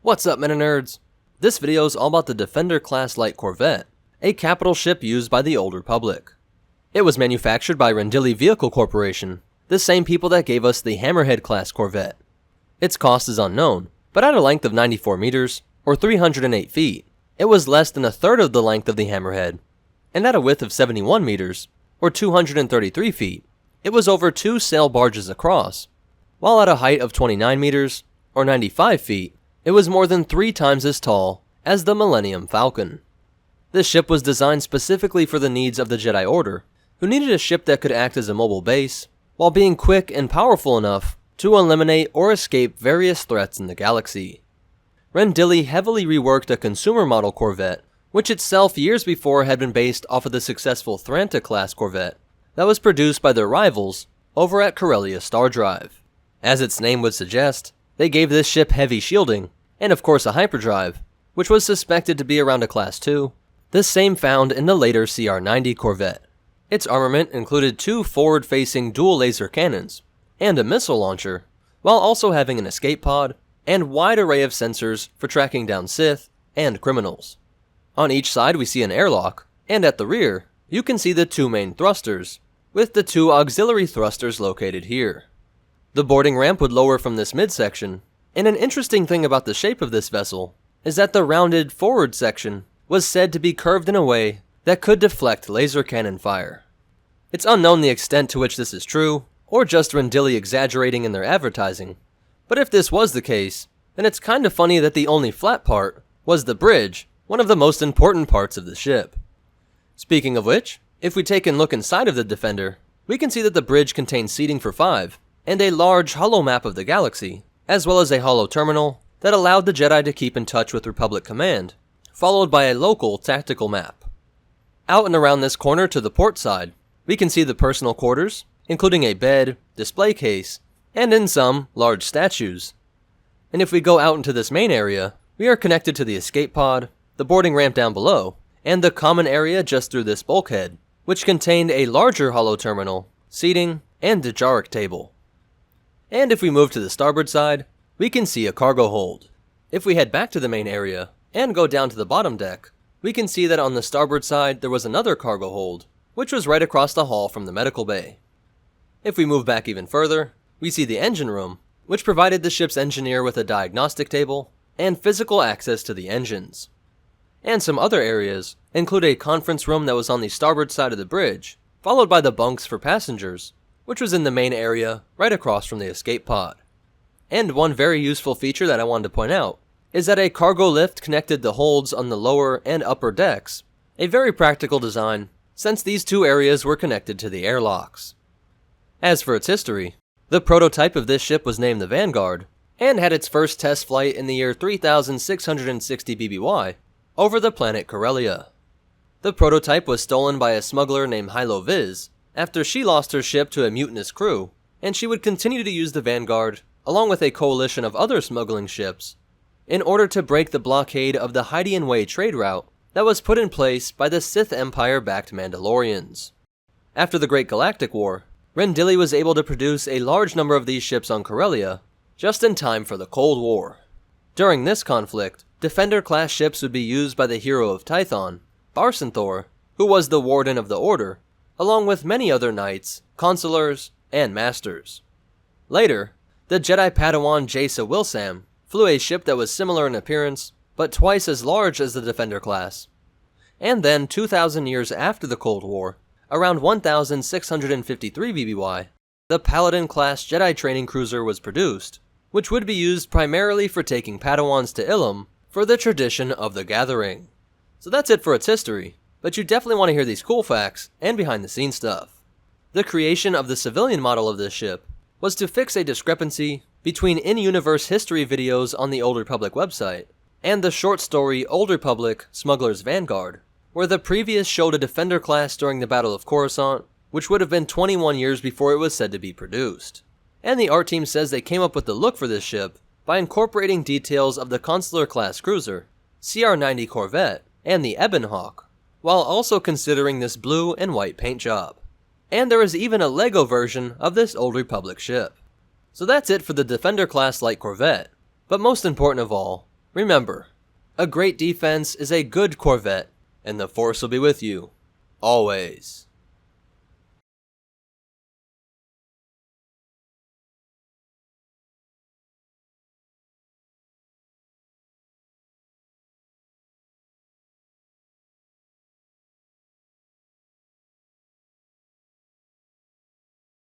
What's up, Meta Nerds? This video is all about the Defender-class light corvette, a capital ship used by the Old Republic. It was manufactured by Rendili Vehicle Corporation, the same people that gave us the Hammerhead-class corvette. Its cost is unknown, but at a length of 94 meters, or 308 feet, it was less than a third of the length of the Hammerhead, and at a width of 71 meters, or 233 feet, it was over 2 sail barges across, while at a height of 29 meters, or 95 feet, it was more than 3 times as tall as the Millennium Falcon. This ship was designed specifically for the needs of the Jedi Order, who needed a ship that could act as a mobile base, while being quick and powerful enough to eliminate or escape various threats in the galaxy. Rendili heavily reworked a consumer model corvette, which itself years before had been based off of the successful Thranta-class corvette that was produced by their rivals over at Corellia Star Drive. As its name would suggest, they gave this ship heavy shielding, and of course a hyperdrive, which was suspected to be around a Class 2, the same found in the later CR90 Corvette. Its armament included 2 forward-facing dual laser cannons, and a missile launcher, while also having an escape pod, and wide array of sensors for tracking down Sith and criminals. On each side we see an airlock, and at the rear, you can see the 2 main thrusters, with the 2 auxiliary thrusters located here. The boarding ramp would lower from this midsection, and an interesting thing about the shape of this vessel is that the rounded forward section was said to be curved in a way that could deflect laser cannon fire. It's unknown the extent to which this is true, or just Rendili exaggerating in their advertising, but if this was the case, then it's kinda funny that the only flat part was the bridge, one of the most important parts of the ship. Speaking of which, if we take a look inside of the Defender, we can see that the bridge contains seating for 5, and a large holo map of the galaxy, as well as a holo terminal that allowed the Jedi to keep in touch with Republic Command, followed by a local tactical map. Out and around this corner to the port side, we can see the personal quarters, including a bed, display case, and in some, large statues. And if we go out into this main area, we are connected to the escape pod, the boarding ramp down below, and the common area just through this bulkhead, which contained a larger holo terminal, seating, and Dejaric table. And if we move to the starboard side, we can see a cargo hold. If we head back to the main area, and go down to the bottom deck, we can see that on the starboard side there was another cargo hold, which was right across the hall from the medical bay. If we move back even further, we see the engine room, which provided the ship's engineer with a diagnostic table, and physical access to the engines. And some other areas include a conference room that was on the starboard side of the bridge, followed by the bunks for passengers, which was in the main area right across from the escape pod. And one very useful feature that I wanted to point out is that a cargo lift connected the holds on the lower and upper decks, a very practical design since these 2 areas were connected to the airlocks. As for its history, the prototype of this ship was named the Vanguard, and had its first test flight in the year 3660 BBY over the planet Corellia. The prototype was stolen by a smuggler named Hilo Viz after she lost her ship to a mutinous crew, and she would continue to use the Vanguard, along with a coalition of other smuggling ships, in order to break the blockade of the Hydian Way trade route that was put in place by the Sith Empire-backed Mandalorians. After the Great Galactic War, Rendili was able to produce a large number of these ships on Corellia, just in time for the Cold War. During this conflict, Defender-class ships would be used by the hero of Tython, Barsenthor, who was the Warden of the Order, along with many other knights, consulars, and masters. Later, the Jedi Padawan Jaisa Wilsam flew a ship that was similar in appearance, but twice as large as the Defender class. And then 2,000 years after the Cold War, around 1653 BBY, the Paladin-class Jedi training cruiser was produced, which would be used primarily for taking Padawans to Ilum for the tradition of the Gathering. So that's it for its history, but you definitely want to hear these cool facts and behind-the-scenes stuff. The creation of the civilian model of this ship was to fix a discrepancy between in-universe history videos on the Old Republic website and the short story Old Republic Smuggler's Vanguard, where the previous showed a Defender class during the Battle of Coruscant, which would have been 21 years before it was said to be produced. And the art team says they came up with the look for this ship by incorporating details of the Consular class cruiser, CR90 Corvette, and the Ebon Hawk, while also considering this blue and white paint job. And there is even a LEGO version of this Old Republic ship. So that's it for the Defender-class light corvette, but most important of all, Remember, a great defense is a good Corvette, and the Force will be with you, always.